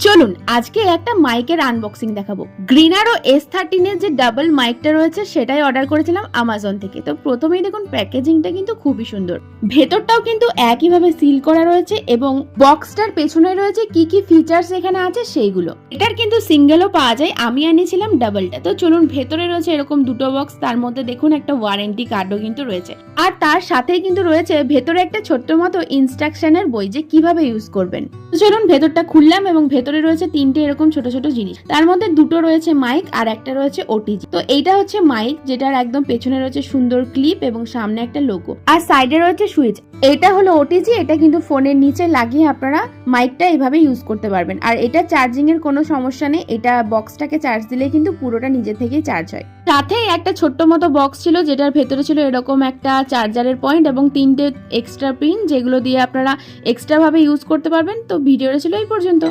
চলুন আজকে একটা মাইকের আনবক্সিং দেখাবো। গ্রিনারো S13 এর যে ডাবল মাইকটা রয়েছে সেটাই অর্ডার করেছিলাম আমাজন থেকে। তো প্রথমেই দেখুন প্যাকেজিংটা কিন্তু খুবই সুন্দর, ভেতরটাও কিন্তু একইভাবে সিল করা রয়েছে এবং বক্সটার পেছনে রয়েছে কি কি ফিচার্স এখানে আছে সেইগুলো। এটার কিন্তু সিঙ্গেলও পাওয়া যায়, আমি আনিয়েছিলাম ডাবলটা। তো চলুন, ভেতরে রয়েছে এরকম দুটো বক্স, তার মধ্যে দেখুন একটা ওয়ারেন্টি কার্ডও কিন্তু রয়েছে, আর তার সাথেই কিন্তু রয়েছে ভেতরে একটা ছোট্ট মতো ইনস্ট্রাকশনের বই যে কিভাবে ইউজ করবেন। তো চলুন ভেতরটা খুললাম এবং ভেতরে রয়েছে তিনটে এরকম ছোট ছোট জিনিস, তার মধ্যে দুটো রয়েছে মাইক আর একটা রয়েছে ওটিজি। তো এইটা হচ্ছে মাইক, যেটার একদম পেছনে রয়েছে সুন্দর ক্লিপ এবং সামনে একটা লোগো, আর সাইডে রয়েছে সুইচ। এটা হলো ওটিজি, এটা কিন্তু ফোনের নিচে লাগিয়ে আপনারা মাইকটা এইভাবে ইউজ করতে পারবেন। আর এটা চার্জিং এর কোনো সমস্যা নেই, এটা বক্সটাকে চার্জ দিলে কিন্তু পুরোটা নিজে থেকেই চার্জ হয়। সাথে একটা ছোট্ট মতো বক্স ছিল, যেটার ভেতরে ছিল এরকম একটা চার্জারের পয়েন্ট এবং তিনটে এক্সট্রা পিন, যেগুলো দিয়ে আপনারা এক্সট্রা ভাবে ইউজ করতে পারবেন। তো ভিডিওটা ছিল এই পর্যন্ত।